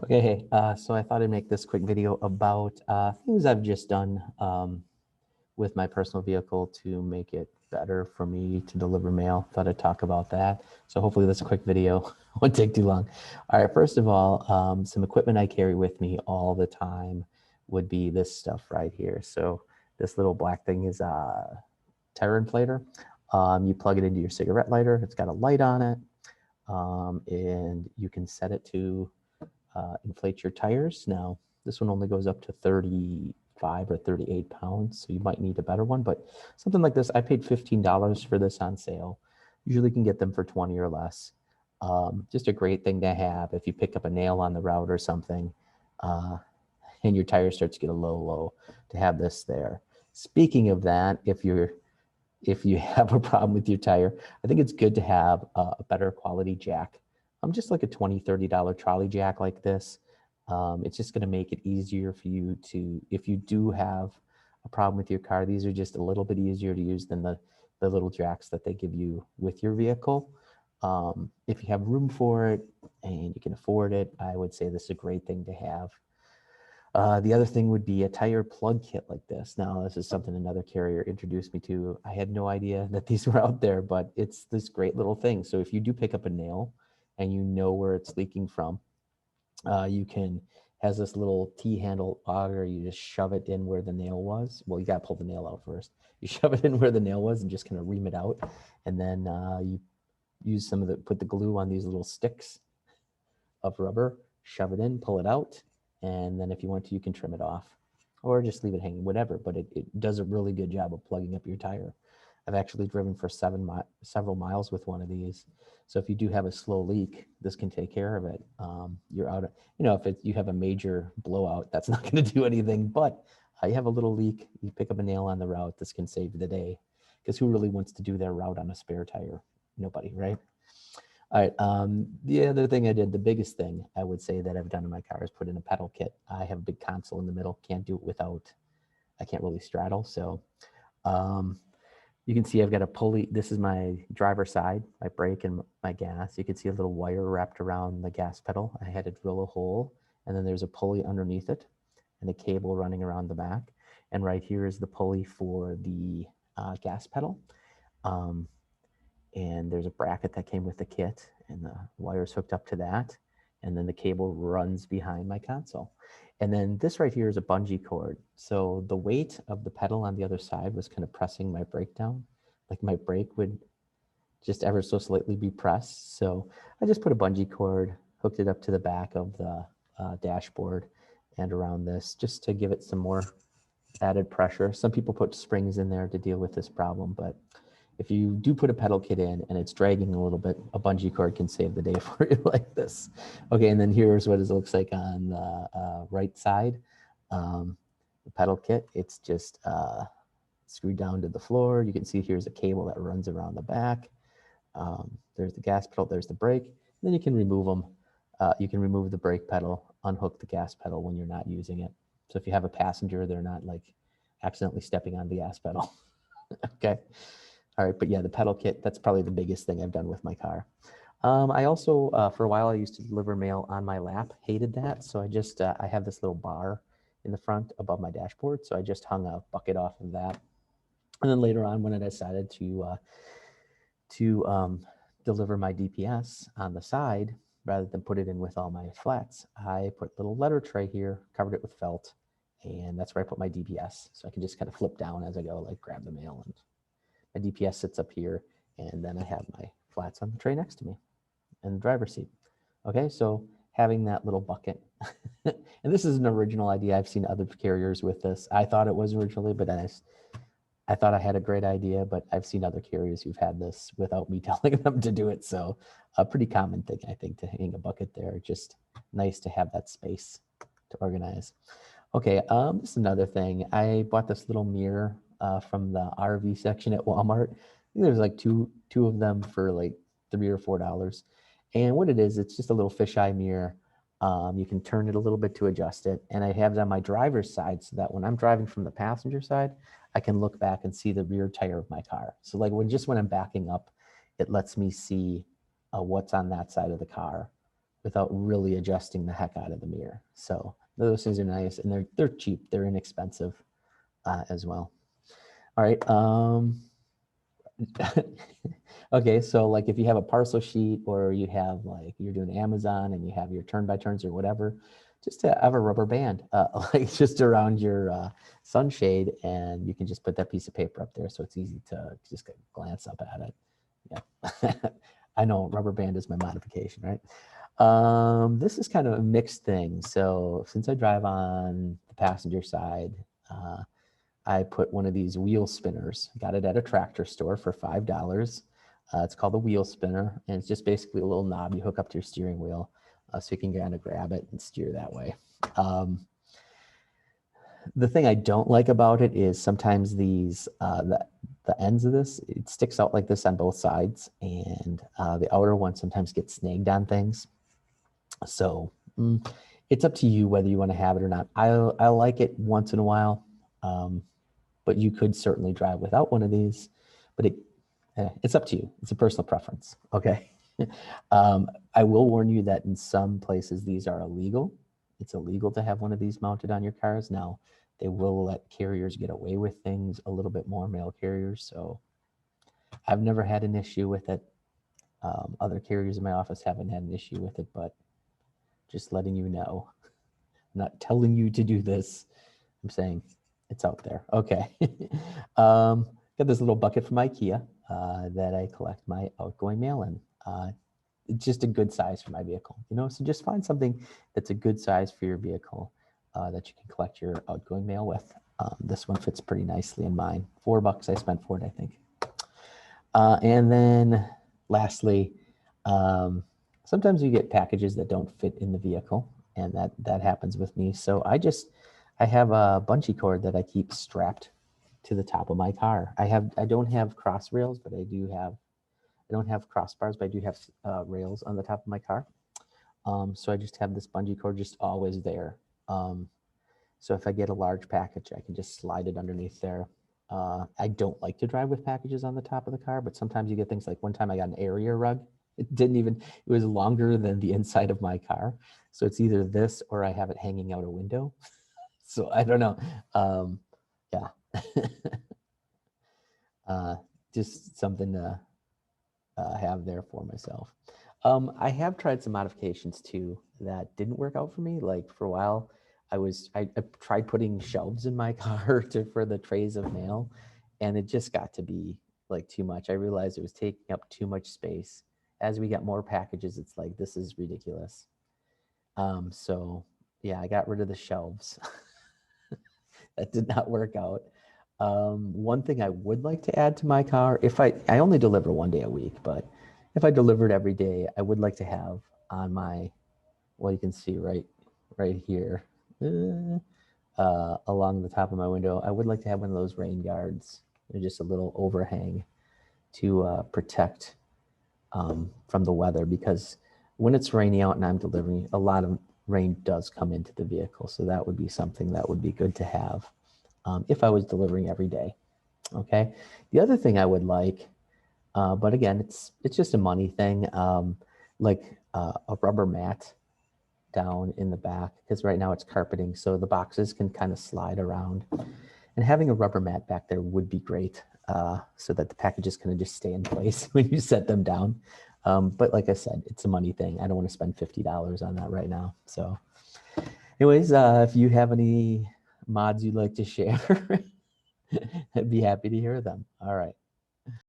Okay, hey, so I thought I'd make this quick video about things I've just done with my personal vehicle to make it better for me to deliver mail. Thought I'd talk about that. So hopefully this quick video won't take too long. All right, first of all, some equipment I carry with me all the time would be this stuff right here. So this little black thing is a tire inflator. You plug it into your cigarette lighter. It's got a light on it, and you can set it to inflate your tires. Now, this one only goes up to 35 or 38 pounds, so you might need a better one, but something like this, I paid $15 for this on sale. Usually can get them for 20 or less. Just a great thing to have if you pick up a nail on the route or something, uh, and your tire starts to get a low, to have this there. Speaking of that, if you have a problem with your tire, I think it's good to have a better quality jack. Just like a $20, $30 trolley jack like this. It's just going to make it easier for you to, if you do have a problem with your car, these are just a little bit easier to use than the little jacks that they give you with your vehicle. If you have room for it and you can afford it, I would say this is a great thing to have. The other thing would be a tire plug kit like this. Now, this is something another carrier introduced me to. I had no idea that these were out there, but it's this great little thing. So if you do pick up a nail and you know where it's leaking from, you can, has this little T-handle auger. You just shove it in where the nail was. Well, you got to pull the nail out first. You shove it in where the nail was and just kind of ream it out. And then you use some of the, put the glue on these little sticks of rubber, shove it in, pull it out, and then if you want to, you can trim it off or just leave it hanging, whatever. But it does a really good job of plugging up your tire. I've actually driven for several miles with one of these. So if you do have a slow leak, this can take care of it. You're out of, if you have a major blowout, that's not going to do anything. But you have a little leak, you pick up a nail on the route, this can save the day. Because who really wants to do their route on a spare tire? Nobody, right? All right. The other thing I did, the biggest thing I would say that I've done in my car is put in a pedal kit. I have a big console in the middle. Can't do it without, I can't really straddle. So um, you can see I've got a pulley. This is my driver's side, my brake and my gas. You can see a little wire wrapped around the gas pedal. I had to drill a hole, and then there's a pulley underneath it and a cable running around the back. And right here is the pulley for the gas pedal. Um, and there's a bracket that came with the kit, and the wire's hooked up to that, and then the cable runs behind my console. And then this right here is a bungee cord. So the weight of the pedal on the other side was kind of pressing my brake down. Like my brake would just ever so slightly be pressed. So I just put a bungee cord, hooked it up to the back of the dashboard and around this, just to give it some more added pressure. Some people put springs in there to deal with this problem, but if you do put a pedal kit in and it's dragging a little bit, a bungee cord can save the day for you like this. Okay, and then here's what it looks like on the right side. The pedal kit, it's just screwed down to the floor. You can see here's a cable that runs around the back. There's the gas pedal, there's the brake. Then you can remove them. You can remove the brake pedal, unhook the gas pedal when you're not using it. So if you have a passenger, they're not like accidentally stepping on the gas pedal. Okay. All right. But yeah, the pedal kit, that's probably the biggest thing I've done with my car. I also, for a while, I used to deliver mail on my lap. Hated that. So I just, I have this little bar in the front above my dashboard. So I just hung a bucket off of that. And then later on, when I decided to deliver my DPS on the side, rather than put it in with all my flats, I put a little letter tray here, covered it with felt, and that's where I put my DPS. So I can just kind of flip down as I go, like grab the mail, and my DPS sits up here, and then I have my flats on the tray next to me in the driver's seat. Okay, so having that little bucket, and this is an original idea. I've seen other carriers with this. I thought it was originally, but I thought I had a great idea, but I've seen other carriers who've had this without me telling them to do it. So a pretty common thing, I think, to hang a bucket there. Just nice to have that space to organize. Okay, this is another thing. I bought this little mirror from the RV section at Walmart. I think there's like two of them for like $3 or $4. And what it is, it's just a little fisheye mirror. You can turn it a little bit to adjust it. And I have it on my driver's side so that when I'm driving from the passenger side, I can look back and see the rear tire of my car. So like when I'm backing up, it lets me see what's on that side of the car. without really adjusting the heck out of the mirror. So those things are nice, and they're cheap, they're inexpensive as well. All right. Okay, so like if you have a parcel sheet, or you have like you're doing Amazon and you have your turn by turns or whatever, just to have a rubber band like just around your sunshade, and you can just put that piece of paper up there so it's easy to just glance up at it. Yeah. I know rubber band is my modification, right? This is kind of a mixed thing. So since I drive on the passenger side, I put one of these wheel spinners. Got it at a tractor store for $5. It's called a wheel spinner, and it's just basically a little knob you hook up to your steering wheel, so you can kind of grab it and steer that way. The thing I don't like about it is sometimes these the ends of this, it sticks out like this on both sides, and the outer one sometimes gets snagged on things. So it's up to you whether you want to have it or not. I like it once in a while, but you could certainly drive without one of these. But it's up to you. It's a personal preference. Okay. I will warn you that in some places these are illegal. It's illegal to have one of these mounted on your cars. Now, they will let carriers get away with things a little bit more, mail carriers. So I've never had an issue with it. Other carriers in my office haven't had an issue with it, but just letting you know. I'm not telling you to do this. I'm saying it's out there. Okay. Got this little bucket from IKEA that I collect my outgoing mail in. It's just a good size for my vehicle, you know, so just find something that's a good size for your vehicle that you can collect your outgoing mail with. This one fits pretty nicely in mine. $4 I spent for it, I think. And then lastly, sometimes you get packages that don't fit in the vehicle, and that happens with me. So I have a bungee cord that I keep strapped to the top of my car. I don't have cross rails, but I don't have crossbars, but I do have rails on the top of my car. So I just have this bungee cord just always there. So if I get a large package, I can just slide it underneath there. I don't like to drive with packages on the top of the car, but sometimes you get things like one time I got an area rug. It was longer than the inside of my car. So it's either this or I have it hanging out a window. So I don't know. Yeah. Just something to have there for myself. I have tried some modifications too that didn't work out for me. Like for a while, I tried putting shelves in my car for the trays of mail, and it just got to be like too much. I realized it was taking up too much space. As we got more packages, it's like, this is ridiculous. So yeah, I got rid of the shelves. That did not work out. One thing I would like to add to my car, if I only deliver 1 day a week, but if I delivered every day, I would like to have on my, well, you can see right here, along the top of my window, I would like to have one of those rain guards. They're just a little overhang to protect from the weather, because when it's rainy out and I'm delivering, a lot of rain does come into the vehicle. So that would be something that would be good to have if I was delivering every day. Okay. The other thing I would like, but again, it's just a money thing, like a rubber mat down in the back, because right now it's carpeting, so the boxes can kind of slide around. And having a rubber mat back there would be great, so that the packages kind of just stay in place when you set them down. But like I said, it's a money thing. I don't want to spend $50 on that right now. So anyways, if you have any mods you'd like to share, I'd be happy to hear them. All right.